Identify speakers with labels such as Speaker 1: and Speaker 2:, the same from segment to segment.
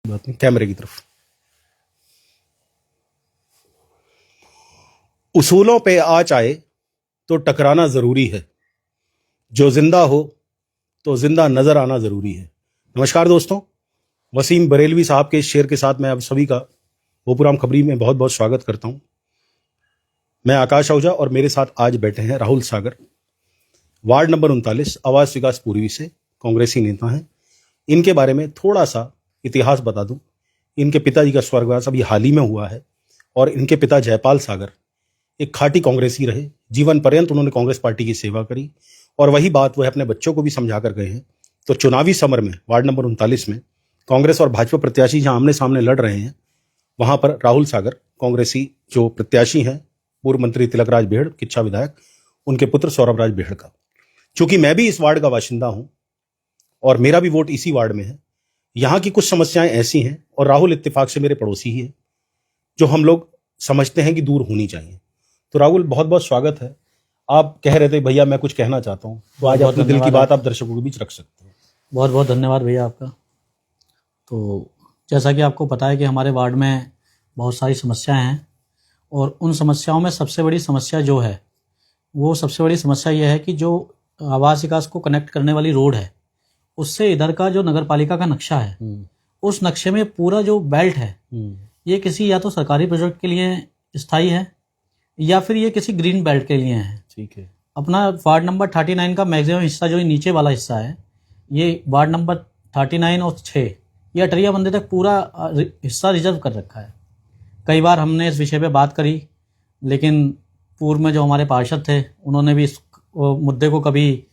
Speaker 1: बात नहीं, कैमरे की तरफ। उसूलों पे आँच आए तो टकराना जरूरी है, जो जिंदा हो तो जिंदा नजर आना जरूरी है। नमस्कार दोस्तों, वसीम बरेलवी साहब के इस शेर के साथ मैं आप सभी का भोपुराम खबरी में बहुत बहुत स्वागत करता हूं। मैं आकाश आहूजा और मेरे साथ आज बैठे हैं राहुल सागर, वार्ड नंबर 39 आवास विकास पूर्वी से कांग्रेसी नेता हैं। इनके बारे में थोड़ा सा इतिहास बता दूं। इनके पिताजी का स्वर्गवास अभी हाल ही में हुआ है और इनके पिता जयपाल सागर एक खाटी कांग्रेसी रहे। जीवन पर्यंत उन्होंने कांग्रेस पार्टी की सेवा करी और वही बात वह अपने बच्चों को भी समझा कर गए हैं। तो चुनावी समर में वार्ड नंबर 39 में कांग्रेस और भाजपा प्रत्याशी जहां आमने सामने लड़ रहे हैं, वहां पर राहुल सागर कांग्रेसी जो प्रत्याशी हैं, पूर्व मंत्री तिलकराज बेहड़, किच्छा विधायक, उनके पुत्र सौरभ राज बेहड़ का। चूंकि मैं भी इस वार्ड का बाशिंदा हूं और मेरा भी वोट इसी वार्ड में है, यहाँ की कुछ समस्याएं ऐसी हैं और राहुल इत्तेफाक से मेरे पड़ोसी ही है जो हम लोग समझते हैं कि दूर होनी चाहिए। तो राहुल, बहुत बहुत स्वागत है। आप कह रहे थे भैया मैं कुछ कहना चाहता हूँ, तो आज अपने दिल की बात आप दर्शकों के बीच रख सकते हैं।
Speaker 2: बहुत बहुत धन्यवाद भैया आपका। तो जैसा कि आपको पता है कि हमारे वार्ड में बहुत सारी समस्याएं हैं और उन समस्याओं में सबसे बड़ी समस्या जो है वो सबसे बड़ी समस्या ये है कि जो आवास विकास को कनेक्ट करने वाली रोड है, उससे इधर का जो नगर पालिका का नक्शा है, उस नक्शे में पूरा जो बेल्ट है ये किसी या तो सरकारी प्रोजेक्ट के लिए स्थायी है या फिर ये किसी ग्रीन बेल्ट के लिए है।
Speaker 1: ठीक है।
Speaker 2: अपना वार्ड नंबर 39 का मैक्सिमम हिस्सा जो नीचे वाला हिस्सा है, ये वार्ड नंबर 39 और 6 ये अटरिया बंदे तक पूरा हिस्सा रिजर्व कर रखा है। कई बार हमने इस विषय पे बात करी, लेकिन पूर्व में जो हमारे पार्षद थे उन्होंने भी इस मुद्दे को कभी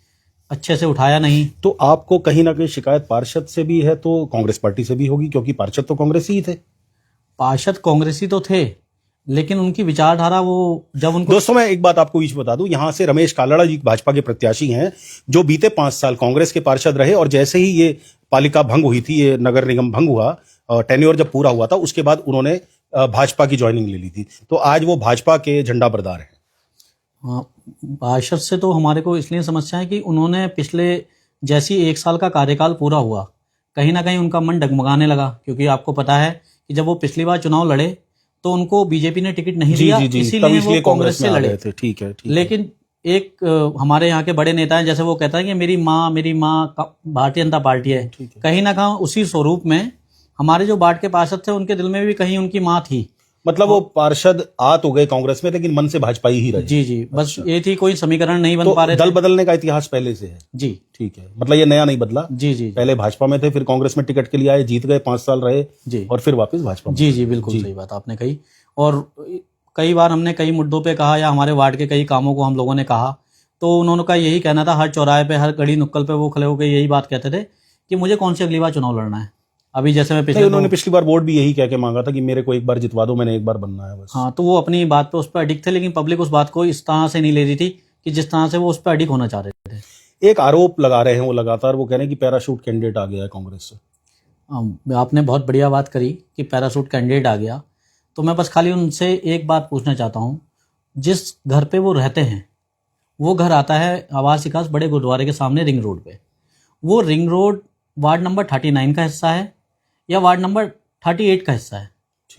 Speaker 2: अच्छे से उठाया नहीं।
Speaker 1: तो आपको कहीं ना कहीं शिकायत पार्षद से भी है तो कांग्रेस पार्टी से भी होगी, क्योंकि पार्षद तो कांग्रेसी ही थे।
Speaker 2: पार्षद कांग्रेसी तो थे, लेकिन उनकी विचारधारा वो जब उनको।
Speaker 1: दोस्तों, मैं एक बात आपको बीच बता दूं, यहां से रमेश कालाड़ा जी भाजपा के प्रत्याशी हैं जो बीते 5 साल कांग्रेस के पार्षद रहे और जैसे ही ये पालिका भंग हुई थी, ये नगर निगम भंग हुआ, टेन्योर जब पूरा हुआ था उसके बाद उन्होंने भाजपा की ज्वाइनिंग ले ली थी। तो आज वो भाजपा के झंडा बरदार हैं।
Speaker 2: हाँ, पार्षद से तो हमारे को इसलिए समस्या है कि उन्होंने पिछले जैसी 1 साल का कार्यकाल पूरा हुआ, कहीं ना कहीं उनका मन डगमगाने लगा, क्योंकि आपको पता है कि जब वो पिछली बार चुनाव लड़े तो उनको बीजेपी ने टिकट नहीं दिया, इसीलिए वो कांग्रेस से लड़े थे।
Speaker 1: ठीक है।
Speaker 2: लेकिन एक हमारे यहाँ के बड़े नेता हैं, जैसे वो कहता है कि मेरी माँ भारतीय जनता पार्टी है, कहीं ना कहीं उसी स्वरूप में हमारे जो वार्ड के पार्षद थे उनके दिल में भी कहीं उनकी माँ थी।
Speaker 1: मतलब वो पार्षद आ तो गए कांग्रेस में, लेकिन मन से भाजपा ही रहे।
Speaker 2: जी, बस ये थी, कोई समीकरण नहीं बन पा रहे।
Speaker 1: दल बदलने का इतिहास पहले से है।
Speaker 2: जी
Speaker 1: ठीक है, मतलब ये नया नहीं बदला।
Speaker 2: जी,
Speaker 1: पहले भाजपा में थे, फिर कांग्रेस में टिकट के लिए आए, जीत गए, 5 साल रहे
Speaker 2: जी,
Speaker 1: और फिर वापस भाजपा में।
Speaker 2: जी, बिल्कुल सही बात आपने कही। और कई बार हमने कई मुद्दों पे कहा या हमारे वार्ड के कई कामों को हम लोगों ने कहा, तो उन्होंने का यही कहना था, हर चौराहे पे हर गली नुक्कड़ पे वो खड़े होकर यही बात कहते थे कि मुझे कौन सी अगली बार चुनाव लड़ना है। अभी जैसे मैं
Speaker 1: उन्होंने पिछली बार वोट भी यही कह के मांगा था कि मेरे को एक बार जितवा दो, मैंने एक बार बनना है बस।
Speaker 2: हाँ, तो वो अपनी बात पे उस पर अडिक्ट थे, लेकिन पब्लिक उस बात को इस तरह से नहीं ले रही थी कि जिस तरह से वो उस पर अडिक्ट होना चाह रहे थे।
Speaker 1: एक आरोप लगा रहे हैं वो लगातार, वो कह रहे हैं कि पैराशूट कैंडिडेट आ गया है कांग्रेस से।
Speaker 2: आपने बहुत बढ़िया बात करी कि पैराशूट कैंडिडेट आ गया, तो मैं बस खाली उनसे एक बात पूछना चाहता हूँ। जिस घर पे वो रहते हैं वो घर आता है आवास विकास बड़े गुरुद्वारे के सामने रिंग रोड पे। वो रिंग रोड वार्ड नंबर 39 का हिस्सा है या वार्ड नंबर 38 का हिस्सा है?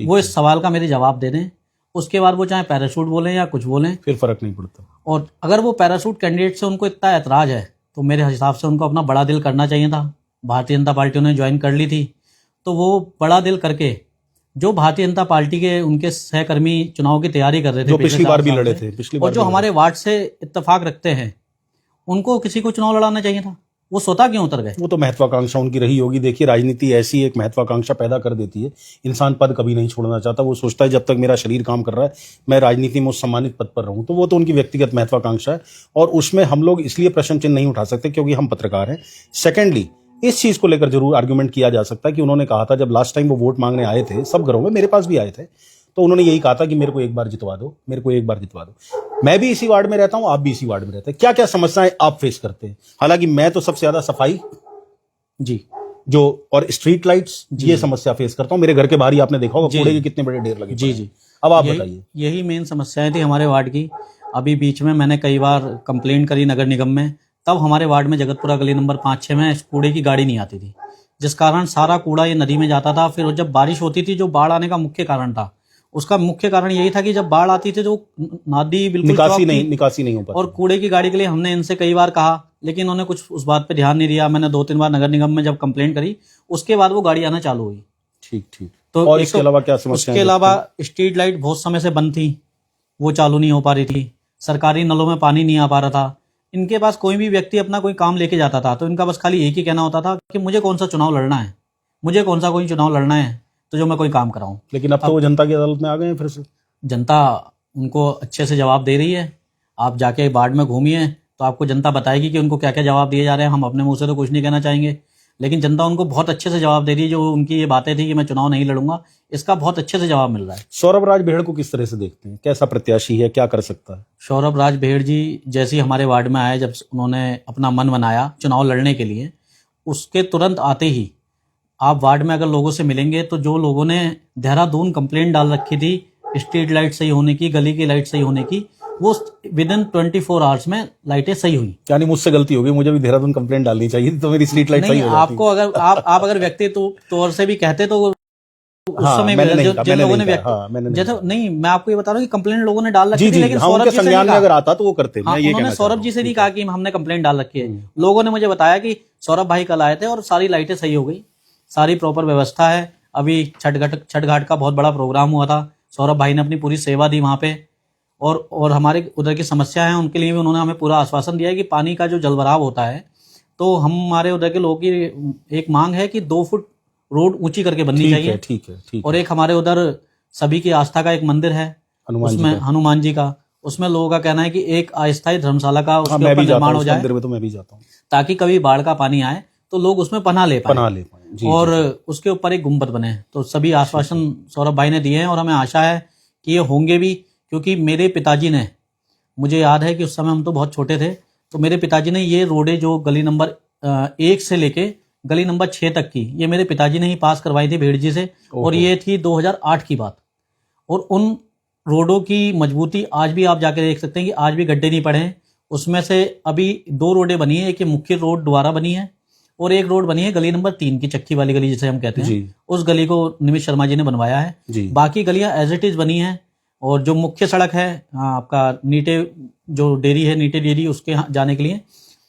Speaker 2: वो इस सवाल का मेरे जवाब दे दें। उसके बाद वो चाहे पैराशूट बोलें या कुछ बोलें,
Speaker 1: फिर फर्क नहीं पड़ता।
Speaker 2: और अगर वो पैराशूट कैंडिडेट से उनको इतना ऐतराज है तो मेरे हिसाब से उनको अपना बड़ा दिल करना चाहिए था। भारतीय जनता पार्टी उन्हें ज्वाइन कर ली थी, तो वो बड़ा दिल करके जो भारतीय जनता पार्टी के उनके सहकर्मी चुनाव की तैयारी कर रहे थे,
Speaker 1: जो पिछली बार भी लड़े थे,
Speaker 2: और जो हमारे वार्ड से इत्तेफाक रखते हैं, उनको किसी को चुनाव लड़ाना चाहिए था। वो स्वतः क्यों उतर गए?
Speaker 1: वो तो महत्वाकांक्षा उनकी रही होगी। देखिए, राजनीति ऐसी एक महत्वाकांक्षा पैदा कर देती है। इंसान पद कभी नहीं छोड़ना चाहता, वो सोचता है जब तक मेरा शरीर काम कर रहा है मैं राजनीति में उस सम्मानित पद पर रहूं। तो वो तो उनकी व्यक्तिगत महत्वाकांक्षा है और उसमें हम लोग इसलिए प्रश्न चिन्ह नहीं उठा सकते क्योंकि हम पत्रकार हैं। सेकेंडली, इस चीज को लेकर जरूर आर्ग्यूमेंट किया जा सकता है कि उन्होंने कहा था जब लास्ट टाइम वो वोट मांगने आए थे, सब घरों में, मेरे पास भी आए थे, तो उन्होंने यही कहा था कि मेरे को एक बार जितवा दो, मेरे को एक बार जितवा दो। मैं भी इसी वार्ड में रहता हूं, आप भी इसी वार्ड में रहते हैं। क्या क्या समस्याएं आप फेस करते हैं? हालांकि मैं तो सबसे ज्यादा सफाई
Speaker 2: जी
Speaker 1: जो और स्ट्रीट लाइट्स, ये समस्या फेस करता हूं। मेरे घर के बाहर ही आपने देखा होगा कूड़े के कितने बड़े ढेर लगे।
Speaker 2: जी,
Speaker 1: अब आप बताइए।
Speaker 2: यही मेन समस्याएं थी हमारे वार्ड की। अभी बीच में मैंने कई बार कंप्लेंट करी नगर निगम में, तब हमारे वार्ड में जगतपुरा गली नंबर 5-6 में कूड़े की गाड़ी नहीं आती थी। जिस कारण सारा कूड़ा ये नदी में जाता था। फिर जब बारिश होती थी, जो बाढ़ आने का मुख्य कारण था, उसका मुख्य कारण यही था कि जब बाढ़ आती थी तो नदी बिल्कुल
Speaker 1: निकासी
Speaker 2: चौक थी
Speaker 1: निकासी नहीं हो पाती।
Speaker 2: और कूड़े की गाड़ी के लिए हमने इनसे कई बार कहा, लेकिन उन्होंने कुछ उस बात पे ध्यान नहीं दिया। मैंने 2-3 बार नगर निगम में जब कंप्लेंट करी, उसके बाद वो गाड़ी आना चालू हुई।
Speaker 1: ठीक ठीक।
Speaker 2: तो
Speaker 1: और इसके अलावा क्या समस्या?
Speaker 2: उसके अलावा स्ट्रीट लाइट बहुत समय से बंद थी, वो चालू नहीं हो पा रही थी। सरकारी नलों में पानी नहीं आ पा रहा था। इनके पास कोई भी व्यक्ति अपना कोई काम लेके जाता था तो इनका बस खाली एक ही कहना होता था कि मुझे कौन सा चुनाव लड़ना है, मुझे कौन सा कोई चुनाव लड़ना है तो जो मैं कोई काम कराऊं।
Speaker 1: लेकिन अब तो वो जनता की अदालत में आ गए हैं फिर से।
Speaker 2: जनता उनको अच्छे से जवाब दे रही है। आप जाके वार्ड में घूमिए तो आपको जनता बताएगी कि उनको क्या क्या जवाब दिए जा रहे हैं। हम अपने मुंह से तो कुछ नहीं कहना चाहेंगे, लेकिन जनता उनको बहुत अच्छे से जवाब दे रही है। जो उनकी ये बातें थी कि मैं चुनाव नहीं लड़ूंगा, इसका बहुत अच्छे से जवाब मिल रहा है।
Speaker 1: सौरभ राज बेहड़ को किस तरह से देखते हैं? कैसा प्रत्याशी है, क्या कर सकता है?
Speaker 2: सौरभ राज बेहड़ जी जैसे ही हमारे वार्ड में आए, जब उन्होंने अपना मन बनाया चुनाव लड़ने के लिए, उसके तुरंत आते ही आप वार्ड में अगर लोगों से मिलेंगे तो जो लोगों ने देहरादून कंप्लेंट डाल रखी थी स्ट्रीट लाइट सही होने की, गली की लाइट सही होने की, वो विद इन 24 आवर्स में लाइटें सही हुई।
Speaker 1: यानी मुझसे गलती होगी, मुझे भी देहरादून कंप्लेंट डालनी चाहिए तो मेरी स्ट्रीट लाइट सही हो जाती।
Speaker 2: आपको अगर आप अगर व्यक्तित्व तौर से भी कहते तो उस समय जिन लोगों ने जैसे नहीं, मैं आपको ये बता रहा हूँ कि कंप्लेंट लोगों ने डाल रखी थी, लेकिन सौरभ जी से नहीं
Speaker 1: अगर आता तो वो करते।
Speaker 2: उन्होंने सौरभ जी से नहीं कहा कि हमने कंप्लेंट डाल रखी है। लोगों ने मुझे बताया कि सौरभ भाई कल आए थे और सारी लाइटें सही हो गई, सारी प्रॉपर व्यवस्था है। अभी छठ घाट का बहुत बड़ा प्रोग्राम हुआ था, सौरभ भाई ने अपनी पूरी सेवा दी वहाँ पे। और हमारे उधर की समस्या है उनके लिए भी उन्होंने हमें पूरा आश्वासन दिया है कि पानी का जो जलभराव होता है, तो हमारे उधर के लोगों की एक मांग है कि 2 फुट रोड ऊंची करके बननी चाहिए।
Speaker 1: ठीक है।
Speaker 2: और एक हमारे उधर सभी की आस्था का एक मंदिर है, उसमें हनुमान जी का, उसमें लोगों का कहना है कि एक अस्थायी धर्मशाला का उसके ऊपर निर्माण हो जाए,
Speaker 1: तो मैं भी जाता हूँ,
Speaker 2: ताकि कभी बाढ़ का पानी आए तो लोग उसमें पनाह ले पाए और उसके ऊपर एक गुंबद बने। तो सभी आश्वासन सौरभ भाई ने दिए हैं और हमें आशा है कि ये होंगे भी, क्योंकि मेरे पिताजी ने, मुझे याद है कि उस समय हम तो बहुत छोटे थे, तो मेरे पिताजी ने ये रोडें जो गली नंबर 1 से लेके गली नंबर 6 तक की, ये मेरे पिताजी ने ही पास करवाई थी भेड़ जी से। और ये थी 2008 की बात। और उन रोडों की मजबूती आज भी आप जाके देख सकते हैं कि आज भी गड्ढे नहीं पड़े हैं। उसमें से अभी 2 रोडें बनी है, एक ये मुख्य रोड दोबारा बनी है और एक रोड बनी है गली नंबर 3 की, चक्की वाली गली जिसे हम कहते हैं, उस गली को निमित शर्मा जी ने बनवाया है। बाकी गलियां एज इट इज बनी है। और जो मुख्य सड़क है आपका नीटे जो डेयरी है, नीटे डेयरी, उसके जाने के लिए,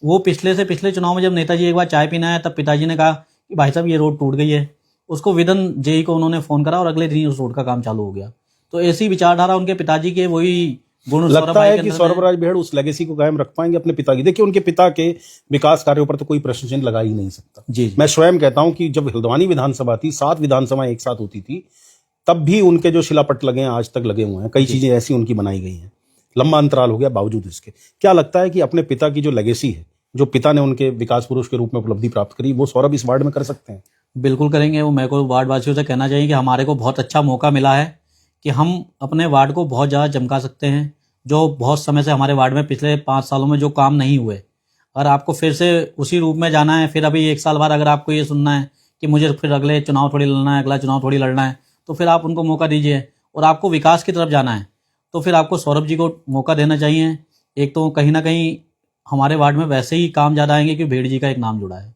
Speaker 2: वो पिछले चुनाव में जब नेताजी एक बार चाय पीने आए तब पिताजी ने कहा कि भाई साहब ये रोड टूट गई है, उसको विदन जेई को उन्होंने फोन करा और अगले दिन उस रोड का काम चालू हो गया। तो ऐसी विचारधारा उनके पिताजी के, वही गुण
Speaker 1: लगता है कि सौरभ राज बेहड़ उस लेगेसी को कायम रख पाएंगे अपने पिता की। देखिए उनके पिता के विकास कार्यों पर तो कोई प्रश्न चिन्ह लगा ही नहीं सकता।
Speaker 2: जी।
Speaker 1: मैं स्वयं कहता हूं कि जब हिल्द्वानी विधानसभा थी, 7 विधानसभाएं एक साथ होती थी, तब भी उनके जो शिलापट लगे हैं आज तक लगे हुए हैं। कई चीजें ऐसी उनकी बनाई गई हैं, लंबा अंतराल हो गया बावजूद इसके। क्या लगता है कि अपने पिता की जो लेगेसी है, जो पिता ने उनके विकास पुरुष के रूप में उपलब्धि प्राप्त करी, वो सौरभ इस वार्ड में कर सकते हैं?
Speaker 2: बिल्कुल करेंगे। वो मेरे को वार्ड वासियों से कहना चाहिए कि हमारे को बहुत अच्छा मौका मिला है कि हम अपने वार्ड को बहुत ज़्यादा चमका सकते हैं। जो बहुत समय से हमारे वार्ड में पिछले 5 सालों में जो काम नहीं हुए, अगर आपको फिर से उसी रूप में जाना है, फिर अभी 1 साल बाद अगर आपको ये सुनना है कि मुझे फिर अगले चुनाव थोड़ी लड़ना है, अगला चुनाव थोड़ी लड़ना है, तो फिर आप उनको मौका दीजिए। और आपको विकास की तरफ जाना है तो फिर आपको सौरभ जी को मौका देना चाहिए। एक तो कहीं ना कहीं हमारे वार्ड में वैसे ही काम ज़्यादा आएंगे कि भेड़ जी का एक नाम जुड़ा है।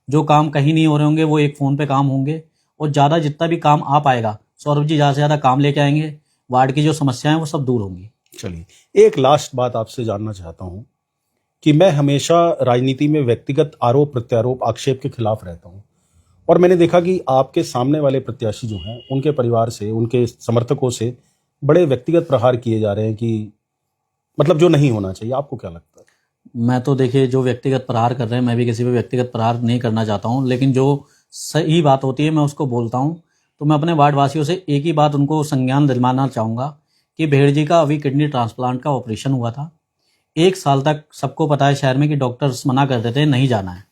Speaker 2: जो काम कहीं नहीं हो रहे होंगे वो एक फ़ोन पे काम होंगे, और ज़्यादा जितना भी काम आ पाएगा सौरभ जी ज़्यादा से ज़्यादा काम लेके आएंगे। वार्ड की जो समस्याएं वो सब दूर होंगी।
Speaker 1: चलिए एक लास्ट बात आपसे जानना चाहता हूं कि मैं हमेशा राजनीति में व्यक्तिगत आरोप प्रत्यारोप आक्षेप के खिलाफ रहता हूं, और मैंने देखा कि आपके सामने वाले प्रत्याशी जो हैं उनके परिवार से, उनके समर्थकों से बड़े व्यक्तिगत प्रहार किए जा रहे हैं कि मतलब जो नहीं होना चाहिए। आपको क्या लगता है?
Speaker 2: मैं तो देखिए जो व्यक्तिगत प्रहार कर रहे हैं, मैं भी किसी पे व्यक्तिगत प्रहार नहीं करना चाहता हूं, लेकिन जो सही बात होती है मैं उसको बोलता हूं। तो मैं अपने वार्ड वासियों से एक ही बात उनको संज्ञान दिलवाना चाहूँगा कि भेड़ जी का अभी किडनी ट्रांसप्लांट का ऑपरेशन हुआ था। 1 साल तक सबको पता है शहर में कि डॉक्टर्स मना करते थे नहीं जाना है।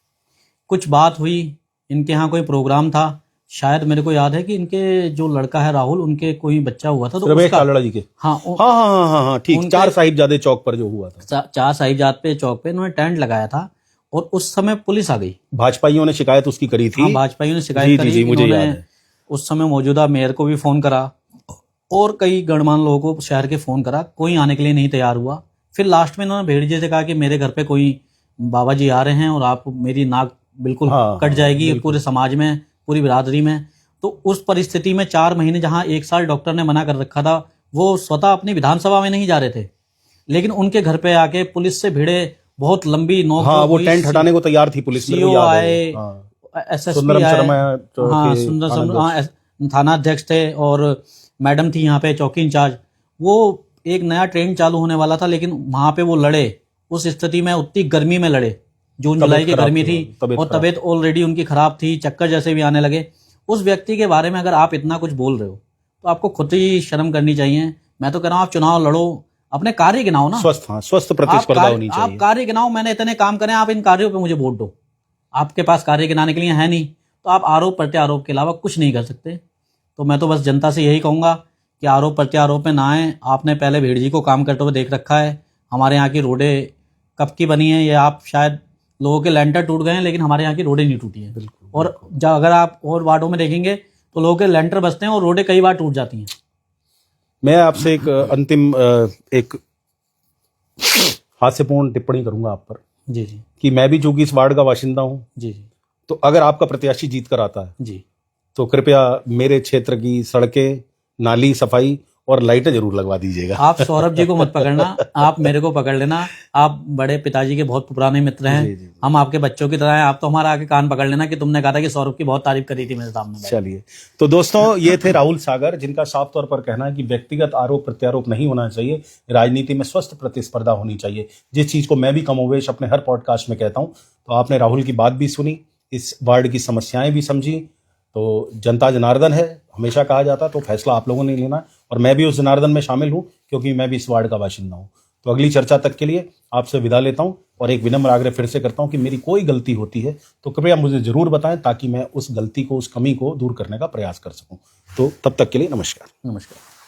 Speaker 2: कुछ बात हुई, इनके यहाँ कोई प्रोग्राम था, शायद मेरे को याद है कि इनके जो लड़का है राहुल, उनके कोई बच्चा हुआ था, तो
Speaker 1: रमेश कालड़ा जी के, हाँ ठीक, 4 साहिबजादे चौक पर जो हुआ था,
Speaker 2: 4 साहिबजादे चौक पे इन्होंने टेंट लगाया था और उस समय पुलिस आ गई।
Speaker 1: भाजपाइयों ने शिकायत उसकी करी थी।
Speaker 2: हाँ, भाजपाइयों ने शिकायत करी।
Speaker 1: जी, मुझे याद है।
Speaker 2: उस समय मौजूदा मेयर को भी फोन करा और कई गणमान्य लोगों को शहर के फोन करा, कोई आने के लिए नहीं तैयार हुआ। फिर लास्ट में इन्होंने भेड़ जी से कहा कि मेरे घर पे कोई बाबा जी आ रहे हैं और आप मेरी नाक बिल्कुल
Speaker 1: हाँ,
Speaker 2: कट जाएगी
Speaker 1: बिल्कुल।
Speaker 2: पूरे समाज में, पूरी बिरादरी में। तो उस परिस्थिति में 4 महीने जहां 1 साल डॉक्टर ने मना कर रखा था, वो स्वतः अपनी विधानसभा में नहीं जा रहे थे, लेकिन उनके घर पे आके पुलिस से भिड़े, बहुत लंबी नोक
Speaker 1: हाँ, वो टेंट हटाने को तैयार थी पुलिस, मेरे को
Speaker 2: सीओ
Speaker 1: याद है।
Speaker 2: आए,
Speaker 1: हाँ।
Speaker 2: एसएसपी
Speaker 1: सुंदरम
Speaker 2: आए,
Speaker 1: शर्मा
Speaker 2: हाँ
Speaker 1: के
Speaker 2: सुंदर
Speaker 1: थाना
Speaker 2: हाँ थाना अध्यक्ष थे, और मैडम थी यहाँ पे चौकी इंचार्ज। वो एक नया ट्रेंड चालू होने वाला था, लेकिन वहां पे वो लड़े, उस स्थिति में उतनी गर्मी में लड़े, जून जुलाई की गर्मी थी, और तबीयत ऑलरेडी उनकी खराब थी, चक्कर जैसे भी आने लगे। उस व्यक्ति के बारे में अगर आप इतना कुछ बोल रहे हो तो आपको खुद ही शर्म करनी चाहिए। मैं तो कह रहा हूँ आप चुनाव लड़ो, अपने कार्य गिनाओ ना,
Speaker 1: स्वस्थ, हाँ, स्वस्थ प्रतिस्पर्धा होनी चाहिए।
Speaker 2: आप कार्य गिनाओ, मैंने इतने काम करे, आप इन कार्यों पे मुझे वोट दो। आपके पास कार्य गिनाने के लिए है नहीं, तो आप आरोप प्रत्यारोप के अलावा कुछ नहीं कर सकते। तो मैं तो बस जनता से यही कहूंगा कि आरोप प्रत्यारोप में ना आए। आपने पहले भीड़ जी को काम करते हुए देख रखा है। हमारे यहाँ की रोडें कब की बनी है, ये आप शायद लोगों के लेंटर टूट गए हैं, लेकिन हमारे यहाँ की रोडें नहीं टूटी हैं। और अगर आप और वार्डों में देखेंगे तो लोगों के लेंटर बसते हैं और रोडें कई बार टूट जाती हैं।
Speaker 1: मैं आपसे एक अंतिम एक हास्यपूर्ण टिप्पणी करूंगा आप पर,
Speaker 2: जी जी
Speaker 1: कि मैं भी चूंकि इस वार्ड का बाशिंदा हूं,
Speaker 2: जी जी
Speaker 1: तो अगर आपका प्रत्याशी जीत कर आता है
Speaker 2: जी,
Speaker 1: तो कृपया मेरे क्षेत्र की सड़कें, नाली सफाई और लाइटें जरूर लगवा दीजिएगा।
Speaker 2: आप सौरभ जी को मत पकड़ना, आप मेरे को पकड़ लेना। आप बड़े पिताजी के बहुत पुराने मित्र हैं।
Speaker 1: जी, जी, जी।
Speaker 2: हम आपके बच्चों की तरह हैं। आप तो हमारा आके कान पकड़ लेना कि तुमने कहा था कि सौरभ की बहुत तारीफ करी थी मेरे सामने।
Speaker 1: चलिए, तो दोस्तों ये थे राहुल सागर, जिनका साफ तौर पर कहना है कि व्यक्तिगत आरोप प्रत्यारोप नहीं होना चाहिए, राजनीति में स्वस्थ प्रतिस्पर्धा होनी चाहिए, जिस चीज को मैं भी कमोवेश अपने हर पॉडकास्ट में कहता हूं। तो आपने राहुल की बात भी सुनी, इस वार्ड की समस्याएं भी समझी। तो जनता जनार्दन है, हमेशा कहा जाता, तो फैसला आप लोगों ने लेना, और मैं भी उस जनार्दन में शामिल हूं, क्योंकि मैं भी इस वार्ड का बाशिंदा हूं। तो अगली चर्चा तक के लिए आपसे विदा लेता हूं, और एक विनम्र आग्रह फिर से करता हूं कि मेरी कोई गलती होती है तो कृपया मुझे जरूर बताएं, ताकि मैं उस गलती को, उस कमी को दूर करने का प्रयास कर सकूं। तो तब तक के लिए नमस्कार।
Speaker 2: नमस्कार।